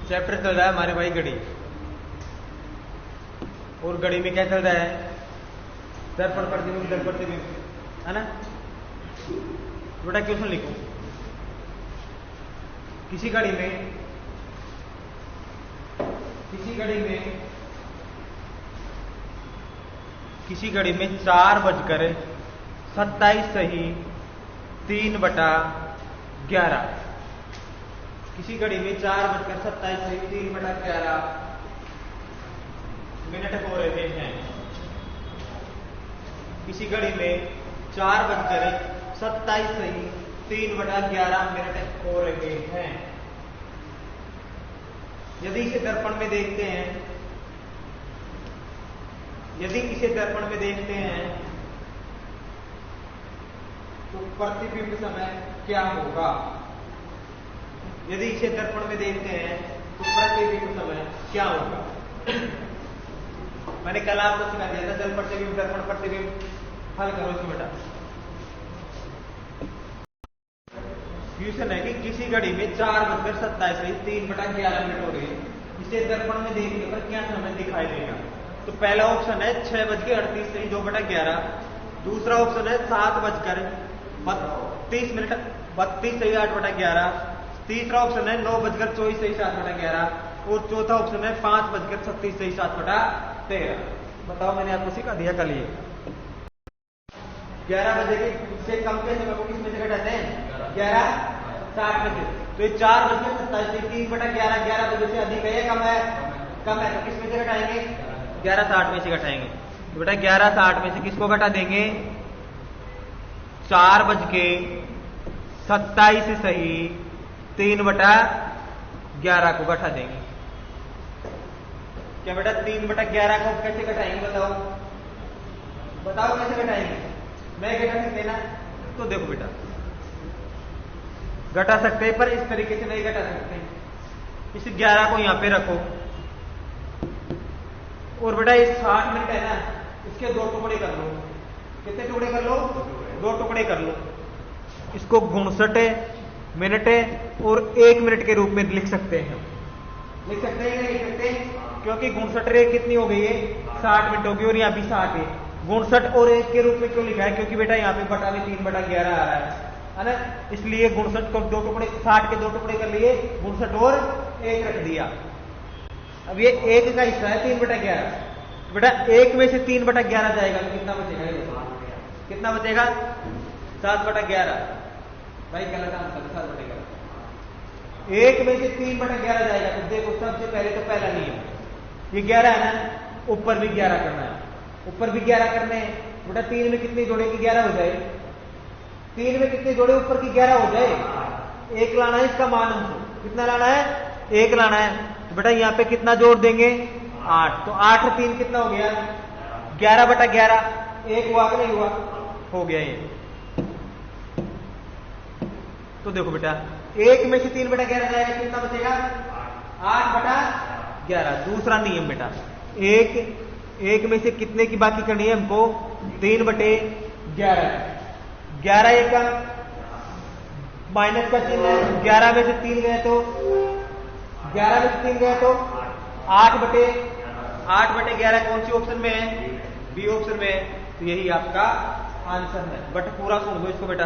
Chapter चल रहा है हमारे भाई गणित, और गणित में क्या चल रहा है? दर्पण प्रतिबिंब दर्पण प्रतिबिंब, है ना? बेटा क्वेश्चन लिखो। किसी घड़ी में 4:27 सही 3/11। किसी घड़ी में 4:27 सही 3/11 मिनट हो रहे हैं। किसी घड़ी में 4:27 सही 3/11 मिनट हो रहे हैं। यदि इसे दर्पण में देखते हैं तो प्रतिबिंब समय क्या होगा? यदि इसे दर्पण में देखते हैं तो प्रतिबिंब समय क्या होगा? मैंने कल आपको सिखा दिया था जल प्रतिबिंब दर्पण प्रतिबिंब। हल करो इसको बेटा। क्वेश्चन है कि किसी घड़ी में 4:27 सही 3/11 मिनट हो रही है। इसे दर्पण में देखने पर क्या समय दिखाई देगा? तो पहला ऑप्शन है 6:38 सही 2/11। दूसरा ऑप्शन है 7:32 मिनट 32 सही 8/11। तीसरा ऑप्शन है 9:24 सही 7/11। और चौथा ऑप्शन है 5:36 सही 7/13। बताओ, मैंने आपको सिखा दिया कल ये 11 बजे के से कम के समय को किस में से घटाते हैं? 11:60 में से। तो ये 4:27 सही 3/11 11 बजे से अधिक है या कम है? कम है। तो किस में से घटाएंगे? 11:60 में से घटाएंगे। तो बेटा 11:60 में से किसको घटा देंगे? 4:27 सही 3/11 को घटा देंगे। क्या बेटा 3/11 को कैसे घटाएंगे? बताओ कैसे घटाएंगे? मैं घटा सकते ना? तो देखो बेटा, घटा सकते हैं पर इस तरीके से नहीं घटा सकते। इस 11 को यहां पे रखो और बेटा ये 60 मिनट है ना, इसके 2 टुकड़े कर लो। कितने टुकड़े कर लो? 2 टुकड़े कर लो। इसको 59 मिनट और 1 मिनट के रूप में लिख सकते हैं। लिख सकते हैं नहीं लिख सकते? क्योंकि 59 कितनी हो गई है? 60 मिनट होगी और यहाँ भी 60 है। 59 और 1 के रूप में क्यों लिखा है? क्योंकि बेटा यहाँ पे बटा में 3/11 आ रहा है ना, इसलिए 59 को 2 टुकड़े 60 के 2 टुकड़े कर लिए, 59 और 1 रख दिया। अब ये 1 का हिस्सा है 3/11। बेटा 1 में से 3/11 जाएगा तो कितना बचेगा? कितना बचेगा? 7/11। भाई गलत आंसर 7/11। 1 में से 3/11 जाएगा तो देखो, सबसे पहले तो पहला नियम, ये 11 है ना, ऊपर भी 11 करना है। ऊपर भी 11 करने हैं। बेटा 3 में कितनी जोड़ेगी? 11 हो जाए। 3 में कितने जोड़े ऊपर की? 11 हो जाए। 1 लाना है इसका मान हमको। कितना लाना है? 1 लाना है। तो बेटा यहाँ पे कितना जोड़ देंगे? 8। तो 8 और 3 कितना हो गया? 11/11। 1 हुआ कि नहीं हुआ? हो गया ये। तो देखो बेटा 1 में से 3/11 जाएगा, कितना बचेगा? 8/11। दूसरा नियम बेटा, 1 में से कितने की बाकी करनी है हमको? 3/11। 11 1 का माइनस का चिन्ह है। 11 में से 3 गए तो 8/11 8/11 कौन सी ऑप्शन में है? बी ऑप्शन में है। तो यही आपका आंसर है। बट पूरा सुन दो इसको बेटा।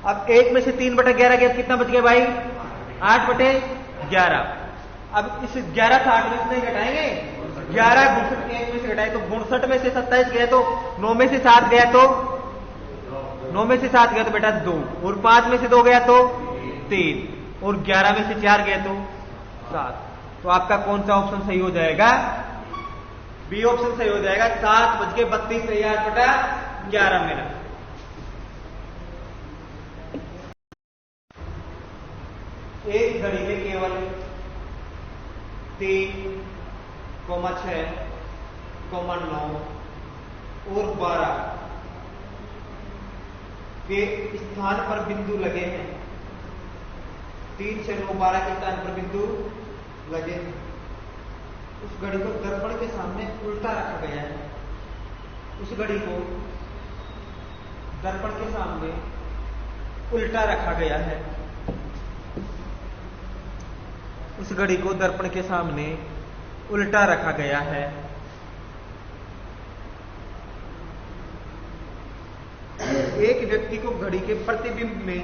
अब 1 में से 3/11 गया, कितना बच गया भाई? 8/11। अब इस 11 से 8 में से नहीं घटाएंगे, 11 62 1 में से घटाए तो 62 में से 27 गया तो 9 में से 7 गया तो 9 में से 7 गया तो बेटा 2, और 5 में से 2 गया तो 3, और 11 में से 4 गया तो 7। तो आपका कौन सा ऑप्शन सही हो जाएगा? बी ऑप्शन सही हो जाएगा। 7:32 8/11 मिनट। एक घड़ी में केवल 3, 6, 9 और 12 के स्थान पर बिंदु लगे हैं। 3, 6, 9, 12 के स्थान पर बिंदु लगे हैं। उस घड़ी को दर्पण के सामने उल्टा रखा गया है। उस घड़ी को दर्पण के सामने उल्टा रखा गया है। उस घड़ी को दर्पण के सामने उल्टा रखा गया है। एक व्यक्ति को घड़ी के प्रतिबिंब में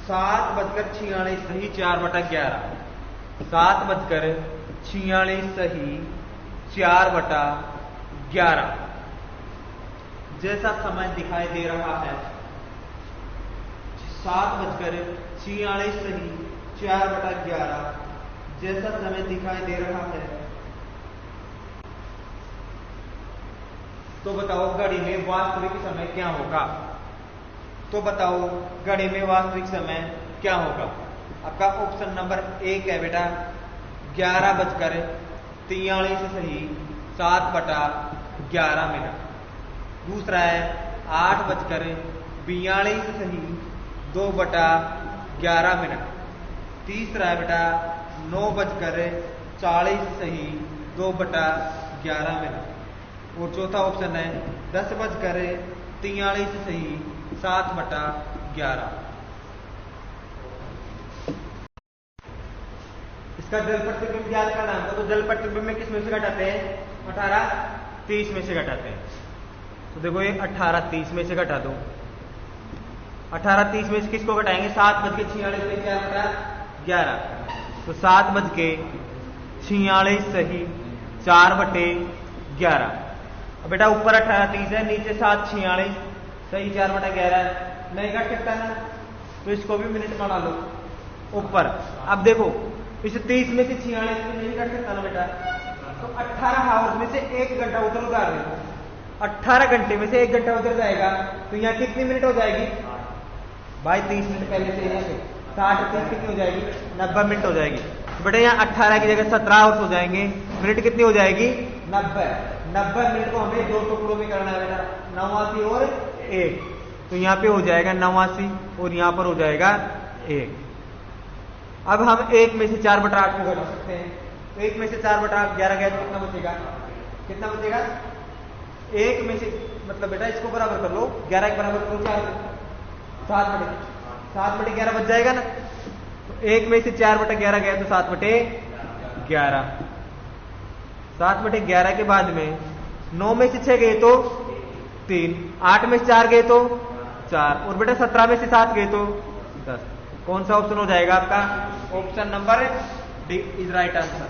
7:46 सही 4/11, 7:46 सही 4/11 जैसा समय दिखाई दे रहा है। 7:46 सही 4/11 जैसा समय दिखाई दे रहा है। तो बताओ घड़ी में वास्तविक समय क्या होगा? तो बताओ घड़ी में वास्तविक समय क्या होगा? आपका ऑप्शन नंबर 1 है बेटा 11:43 सही 7/11 मिनट। दूसरा है 8:42 सही 2/11 मिनट। तीसरा है बेटा 9:40 सही 2/11 मिनट। और चौथा ऑप्शन है 10:43 सही 7/11। इसका जल प्रतिबिंब ज्ञात करना है तो जल प्रतिबिंब में किस में से घटाते हैं? 18:30 में से घटाते हैं। तो देखो ये 18:30 में से घटा दो। 18:30 में से किसको घटाएंगे? 7:46 सही 4/11। तो 7:46 सही 4/11। अब बेटा ऊपर 18:30 है, नीचे 7:46 सही 4/11 नहीं घट सकता ना, तो इसको भी मिनट बना लो ऊपर। अब देखो इस 30 में से 46 में नहीं घट सकता ना बेटा, तो 18 आवर्स में से 1 घंटा उधर उतार दे। 18 घंटे में से 1 घंटा उधर जाएगा तो यहाँ कितनी मिनट हो जाएगी भाई? 30 मिनट पहले से यहाँ से 60 30 कितनी हो जाएगी? 90 मिनट हो जाएगी। तो बेटा यहाँ 18 की जगह 17 आवर्स हो जाएंगे। मिनट कितनी हो जाएगी? 90 मिनट को हमें 2 टुकड़ों में करना है बेटा, 89 और 1। तो यहाँ पे हो जाएगा 89 और यहाँ पर हो जाएगा 1। अब हम 1 में से 4/8 को घटा सकते हैं। तो 1 में से 4/8 11 गया तो कितना बचेगा? कितना बचेगा? 1 में से मतलब बेटा इसको बराबर कर लो, 11 के बराबर करो 4, 7/11 बच जाएगा ना। तो 1 में से 4/11 गया तो 7/11। 7/11 के बाद में 9 में से 6 गए तो 3, 8 में से 4 गए तो 4, और बेटा 17 में से 7 गए तो 10। कौन सा ऑप्शन हो जाएगा आपका? Option number D is right answer.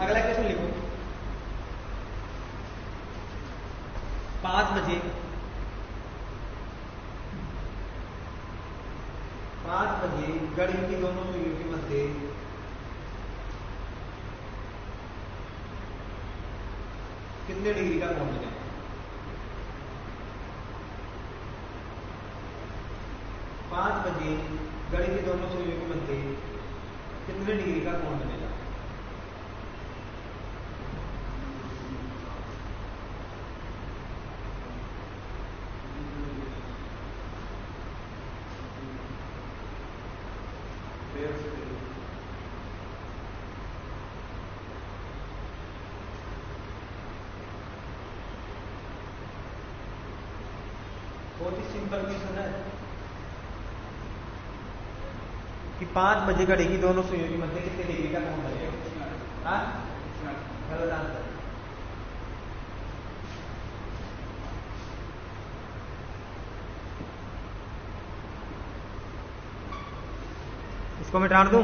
अगला क्वेश्चन लिखो। 5 बजे 5 बजे घड़ी की दोनों सुइयों के मध्य कितने डिग्री का कोण बनेगा? 5 बजे घड़ी की दोनों सुइयों के मध्य कितने डिग्री का कोण बनेगा? बहुत ही सिंपल क्वेश्चन है कि 5 बजे घड़ी की दोनों सुइयों के मध्य कितने डिग्री का कोण बनेगा। हाँ, गलत आंसर। इसको मैं टाड़ दूं।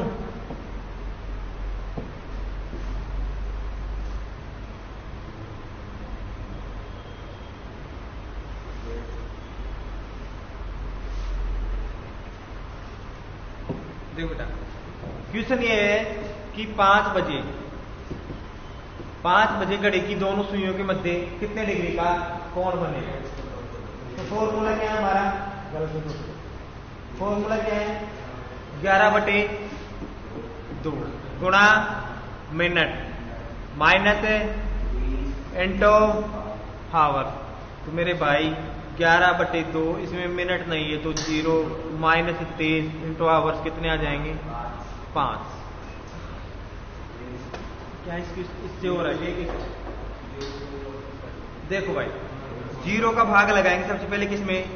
देखो बेटा, क्वेश्चन ये है कि 5 बजे घड़ी की दोनों सुइयों के मध्य कितने डिग्री का कोण बनेगा। तो फॉर्मूला क्या है हमारा, फॉर्मूला क्या है, 11/2 गुणा मिनट माइनस इंटो हावर। तो मेरे भाई 11/2, इसमें मिनट नहीं है तो 0, माइनस 23 इंटू आवर्स कितने आ जाएंगे 5। क्या इससे हो रहा है ठीक है। देखो भाई 0 का भाग लगाएंगे सबसे पहले किसमें,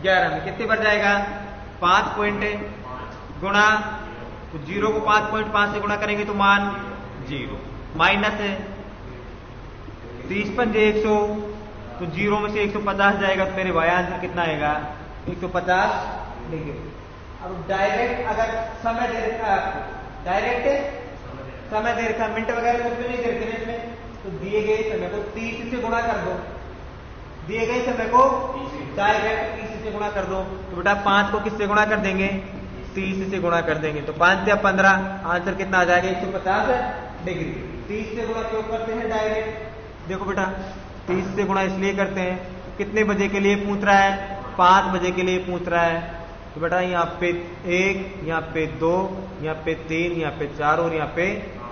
11 में। कितने पर जाएगा 5 पॉइंट गुणा, तो 0 को 5.5 से गुणा करेंगे तो मान 0, माइनस 30 पंजे 100, तो 0 में से 150 जाएगा तो मेरे भाई आंसर कितना आएगा 150 डिग्री। अब डायरेक्ट अगर समय दे रखा है आपको, डायरेक्ट समय दे रखा, मिनट वगैरह कुछ भी नहीं दे रखे इसमें, तो दिए गए समय को 30 से गुणा कर दो, दिए गए समय को डायरेक्ट 30 से गुणा कर दो। तो बेटा 5 को किससे गुणा कर देंगे, 30 से गुणा कर देंगे, तो 5 से 15, आंसर कितना आ जाएगा 150 डिग्री। 30 से गुणा क्यों करते हैं डायरेक्ट, देखो बेटा 30 से गुणा इसलिए करते हैं, कितने बजे के लिए पूछ रहा है, 5 बजे के लिए पूछ रहा है। तो बेटा यहाँ पे 1, यहाँ पे 2, यहाँ पे 3, यहाँ पे 4 और यहाँ पे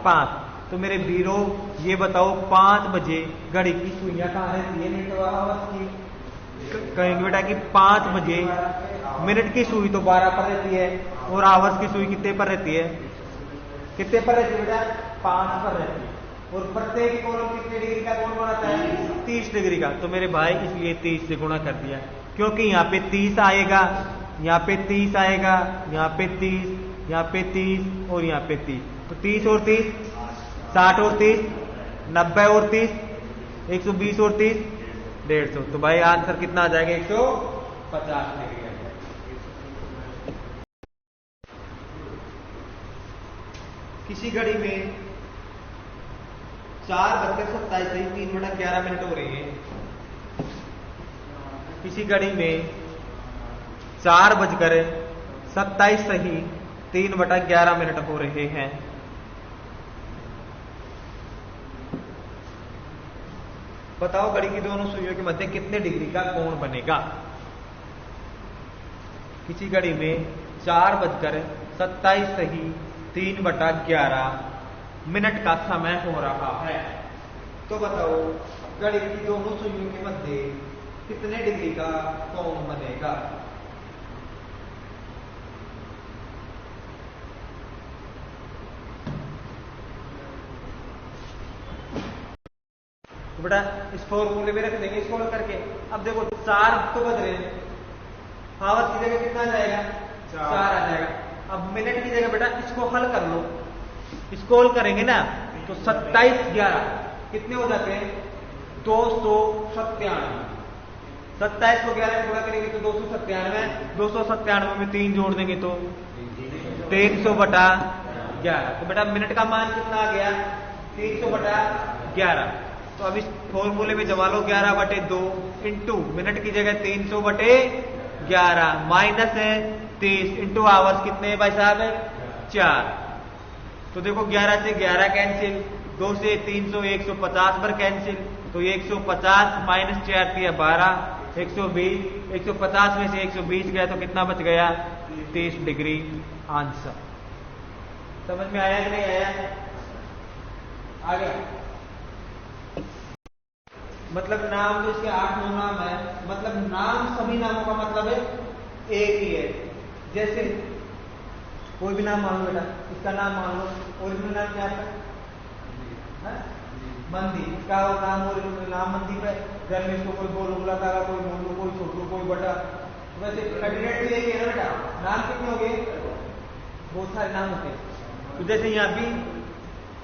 5। तो मेरे वीरो ये बताओ 5 बजे घड़ी की सुइयां कहाँ रहती है, मिनट आवर्स की। कहेंगे बेटा कि 5 बजे मिनट की सुई तो 12 पर रहती है और आवर्स की सुई कितने पर रहती है, कितने पर रहती है बेटा 5 पर रहती है। और प्रत्येक कोण कितने डिग्री का कोण बनाता है 30 डिग्री का। तो मेरे भाई इसलिए 30 से गुणा कर दिया, क्योंकि यहाँ पे 30 आएगा, यहाँ पे 30 आएगा, यहाँ पे 30, यहाँ पे 30 और यहाँ पे 30। तो 30 और 30 60 और 30 90 और 30 120 और 30 150। तो भाई आंसर कितना आ जाएगा 150 डिग्री। किसी घड़ी में 4:27 हो रही है, किसी घड़ी में 4:27 हो रहे हैं। बताओ घड़ी की दोनों सुइयों के मध्य कितने डिग्री का कोण बनेगा। किसी घड़ी में 4:27 का समय हो रहा है, तो बताओ घड़ी की दोनों सुइयों के मध्य कितने डिग्री का कोण बनेगा। तो बेटा इस फॉर्मूले में रख देंगे इसको करके। अब देखो 4 तो बज रहे हैं, आवर्स की जगह कितना जाएगा 4 आ जाएगा। अब मिनट की जगह बेटा इसको हल कर लो, इसको हल करेंगे ना तो 27/11 कितने हो जाते हैं 297। 27 को 11 में गुणा करेंगे तो 297, 297 में 3 जोड़ देंगे तो 300/11। तो बेटा मिनट का मान कितना आ गया 300/11। तो अब इस फॉर्मूले में जमा लो 11/2 इंटू मिनट की जगह 300/11 माइनस 30 इंटू आवर्स कितने भाई साहब 4। तो देखो 11 से 11 कैंसिल, 2 से 300 150 पर कैंसिल, तो 150 माइनस 4 दिया 12 120, 150 में से 120 गया तो कितना बच गया 30 डिग्री आंसर। समझ में आया कि नहीं आया, आ गया। मतलब नाम जो इसके 8-9 नाम है, मतलब नाम सभी नामों का मतलब है एक ही है। जैसे कोई भी नाम मान लो बेटा, इसका नाम मान लो, ओरिजिनल नाम क्या है मंदी, क्या हो नाम और नाम मंदी पे घर में इसको कोई गोलू बुलाता है, कोई मोलू, कोई छोटू, कोई बड़ा। वैसे कैंडिडेट भी एक है ना बेटा, नाम कितने हो गए? बहुत सारे नाम होते हैं। तो जैसे यहाँ भी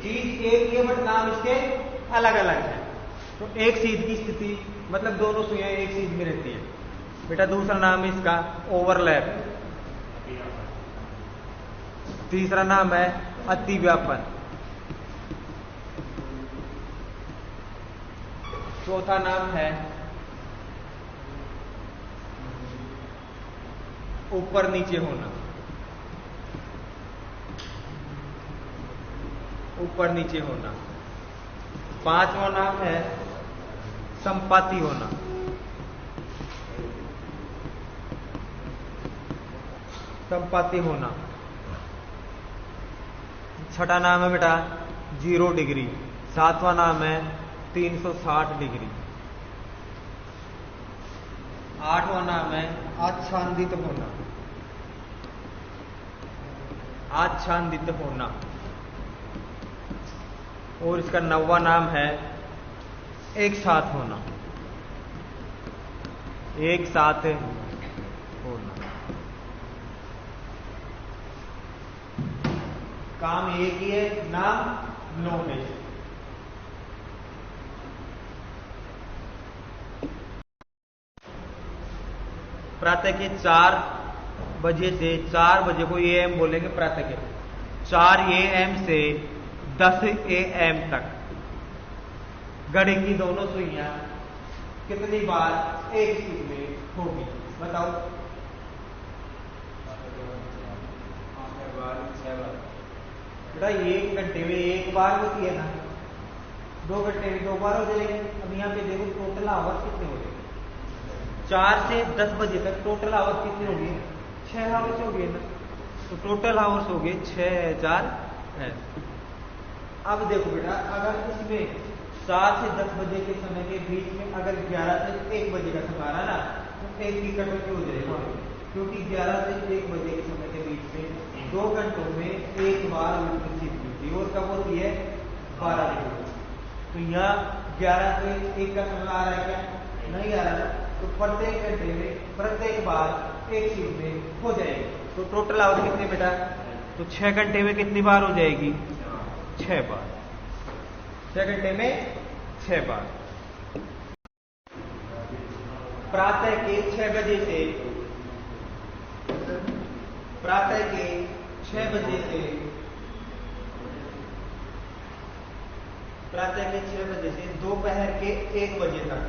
चीज एक है बट नाम इसके अलग अलग है। तो एक सीध की स्थिति मतलब दोनों सुइयां एक सीध में रहती है बेटा। दूसरा नाम है इसका ओवरलैप। तीसरा नाम है अतिव्यापन। चौथा नाम है ऊपर नीचे होना। ऊपर नीचे होना। पांचवा नाम है संपाती होना। संपाती होना। छठा नाम है बेटा 0 डिग्री। सातवां नाम है 360 डिग्री। आठवां नाम है आच्छादित होना। आच्छादित होना। और इसका 9वां नाम है एक साथ होना। एक साथ होना। काम एक ही है, नाम 9 है। प्रातः के 4 बजे से 4 बजे को AM बोलेंगे। प्रातः के 4 AM से 10 AM तक घड़ी की दोनों सुइयां कितनी बार एक सीध में होगी? बताओ। 1 घंटे में एक बार होती है ना, 2 घंटे में 2 बार हो जाएगी। अब यहाँ पे देखो टोटल आवर्स कितने हो गए? 4 से 10 बजे तक टोटल आवर्स कितनी होगी? 6 आवर्स हो गए ना। तो टोटल आवर्स हो गए 6000 है। अब देखो बेटा, अगर इसमें 7 से 10 बजे के समय के बीच में अगर 11 से 1 बजे का समय आ रहा ना, तो एक की कटौती हो जाएगी। क्योंकि 11 से 1 बजे के समय के बीच में 2 घंटों में एक बार उल्टी होती है। और कब होती है? 12 बजे। तो यहाँ 11 से 1 का समय आ रहा है क्या? नहीं आ रहा। तो प्रत्येक घंटे में प्रत्येक बार एक सीध में हो जाएगी। तो टोटल आवर कितने बेटा? तो 6 घंटे में कितनी बार हो जाएगी? 6 बार। 6 घंटे में 6 बार। प्रातः के 6 बजे से प्रातः के 6 बजे से प्रातः के 6 बजे से दोपहर के 1 बजे तक।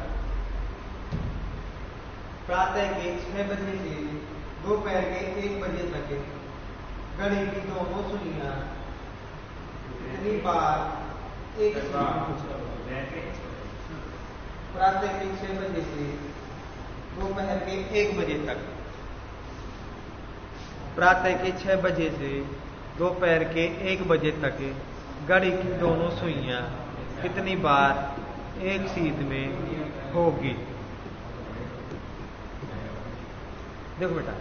प्रातः के 6 बजे से दोपहर के 1 बजे तक घड़ी की दोनों सुइयां कितनी बार एक प्रातः के 6 बजे से दोपहर के 1 बजे तक। प्रातः के 6 बजे से दोपहर के 1 बजे तक घड़ी की दोनों सुइयां कितनी बार एक सीध में होगी? देखो बेटा,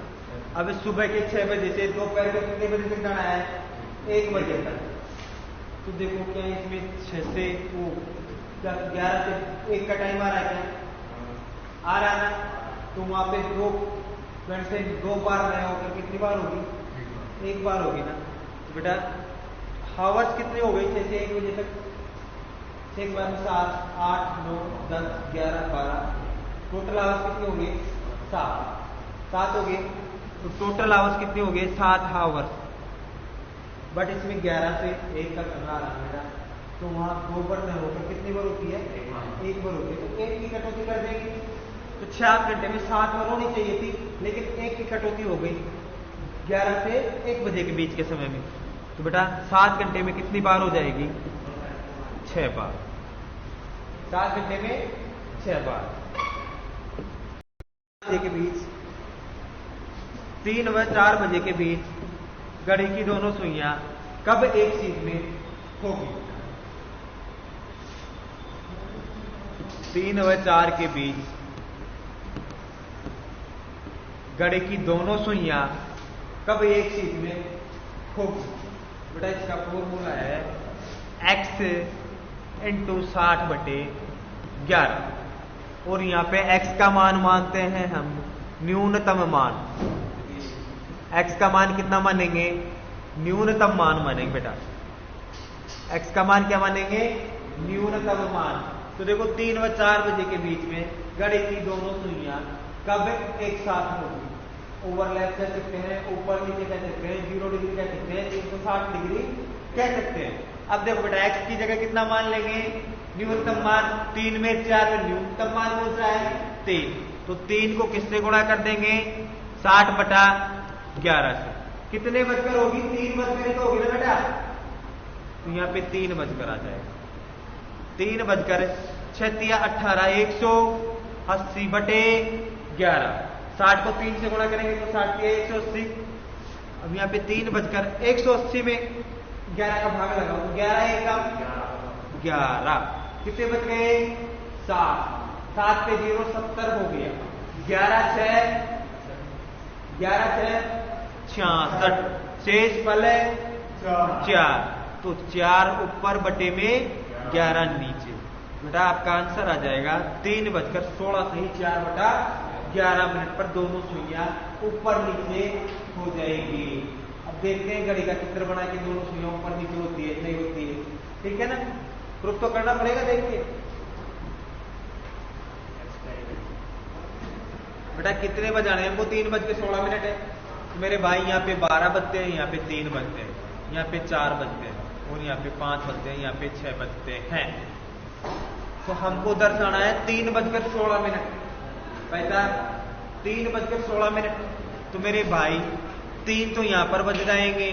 अब सुबह के 6 बजे से दोपहर के कितने बजे तक जाना है? 1 बजे तक। तो देखो क्या इसमें 6 से 11 से 1 का टाइम आ रहा है क्या? आ रहा है ना। तो वहां पे 2 घंटे 2 बार नया होकर कितनी बार होगी? 1 बार होगी ना। तो बेटा हावर्स कितने हो गए? 6 से 1 बजे तक। 6 के बाद 7, 8, 9, 10, 11, 12। टोटल आवर्स कितने हो गए? 7 हो गए। तो टोटल आवर्स कितने हो गए? 7 आवर्स। बट इसमें 11 से 1 का समय आ रहा है मेरा। तो वहां 2 बार न होकर कितनी बार होती है? 1 बार होती है। तो 1 की कटौती कर देंगे। तो 6 घंटे में 7 बार होनी चाहिए थी, लेकिन 1 की कटौती हो गई 11 से 1 बजे के बीच के समय में। तो बेटा 7 घंटे में कितनी बार हो जाएगी? 6 बार। 7 घंटे में 6 बार। के बीच 3 व 4 बजे के बीच घड़ी की दोनों सुइयां कब एक सीध में होगी? 3 व 4 के बीच घड़ी की दोनों सुइयां कब एक सीध में होगी? बेटा इसका फॉर्मूला है x इंटू 60/11। और यहाँ पे x का मान मानते हैं हम न्यूनतम मान। x का मान कितना मानेंगे? न्यूनतम मान मानेंगे बेटा। x का मान क्या मानेंगे? न्यूनतम मान। तो देखो 3 व 4 बजे के बीच में घड़ी की दोनों सुइयां कब एक साथ होगी? ओवरलैप कह सकते हैं, ऊपर नीचे कह सकते हैं, 0 डिग्री कह सकते हैं, 360 डिग्री कह सकते हैं। अब देखो बेटा x की जगह कितना मान लेंगे? न्यूनतम मान। 3 में 4 में न्यूनतम मान कौन सा है? 3। तो 3 को किससे गुणा कर देंगे? 60/11 से। कितने बजकर होगी? 3 बजकर ही तो होगी ना बेटा। तो यहाँ पे 3 बजकर आ जाएगा। 3 बजकर 6×18 180/11। 60 को 3 से गुणा करेंगे तो 60×180। अब यहाँ पे 3 बजकर 180 में 11 का भाग लगाओ तो 11 एकम 11। कितने बच गए? 7। 7 पे 0 70 हो गया। 11 6 66। शेष फल है 4। तो 4 ऊपर बटे में 11 नीचे। बेटा आपका आंसर आ जाएगा 3:16 सही 4/11 पर दोनों सुइयां ऊपर नीचे हो जाएगी। अब देखते हैं घड़ी का चित्र बना के दोनों सुइयां ऊपर नीचे होती है नहीं होती है। ठीक है ना? प्रूफ तो करना पड़ेगा। देखिए बेटा कितने बजाने हमको? 3:16 है। मेरे भाई यहाँ पे 12 बजते हैं, यहाँ पे 3 बजते हैं, यहाँ पे 4 बजते हैं और यहाँ पे 5 बजते हैं, यहाँ पे 6 बजते हैं। तो हमको दर्शाना है 3:16। पैसा 3:16। तो मेरे भाई 3 तो यहां पर बज जाएंगे,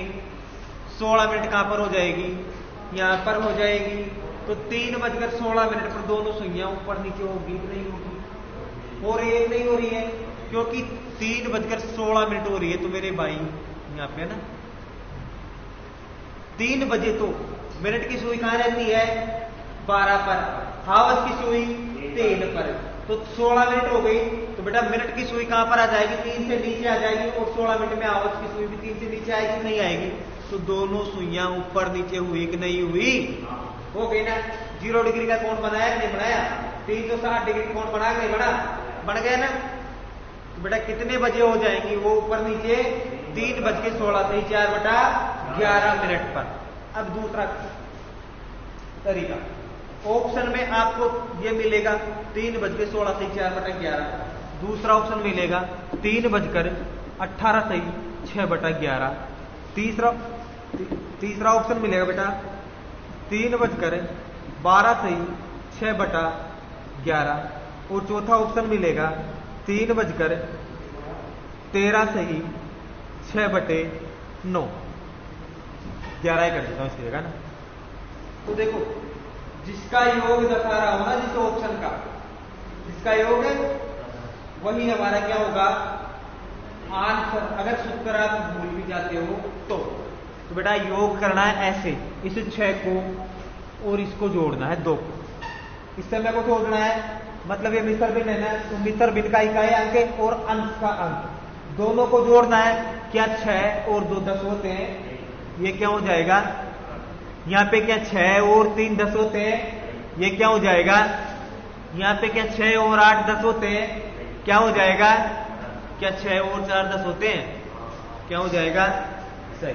16 मिनट कहां पर हो जाएगी? यहां पर हो जाएगी। तो 3:16 पर दोनों सुइयां ऊपर नीचे होगी नहीं होगी? हो रही है नहीं हो रही है? क्योंकि 3:16 हो रही है। तो मेरे भाई यहां पे ना 3 बजे तो मिनट की सुई कहां रहती है? 12 पर। हावस की सुई 3 पर। तो 16 मिनट हो गई। तो बेटा मिनट की सुई कहां पर आ जाएगी? 3 से नीचे आ जाएगी। और 16 मिनट में हावस की सुई भी 3 से नीचे आएगी नहीं आएगी? तो दोनों सुइयां ऊपर नीचे हुई कि नहीं हुई? हो गई ना। 0 डिग्री का कोण बनाया कि नहीं बनाया? 360 डिग्री कोण बना नहीं बना? बन गया ना। तो बेटा कितने बजे हो जाएंगी वो ऊपर नीचे? 3:16 सही 4/11 पर। अब दूसरा तरीका, ऑप्शन में आपको ये मिलेगा 3:16 सही 4/11। दूसरा ऑप्शन मिलेगा 3:18 सही 6/11। तीसरा ऑप्शन मिलेगा बेटा 3:12 सही 6/11। और चौथा ऑप्शन मिलेगा 3:13 सही 6/9। 11 ही कर देता हूं इस जगह ना। तो देखो जिसका योग दर्शा रहा हो ना, जिस ऑप्शन का जिसका योग है वही हमारा क्या होगा? आंसर। अगर सूत्र आप भूल भी जाते हो तो बेटा योग करना है ऐसे, इस 6 को और इसको जोड़ना है 2 को। इस समय को जोड़ना है, मतलब ये मिश्र भिन्न है ना। तो मिश्र भिन्न का इकाई अंक और अंश का अंक दोनों को जोड़ना है। क्या 6 और 2 10 होते हैं? ये क्या हो जाएगा? यहां पे क्या 6 और 3 10 होते हैं? ये क्या हो जाएगा? यहां पे क्या 6 और 8 10 होते हैं? क्या हो जाएगा? क्या 6 और 4 10 होते हैं? क्या हो जाएगा? सही।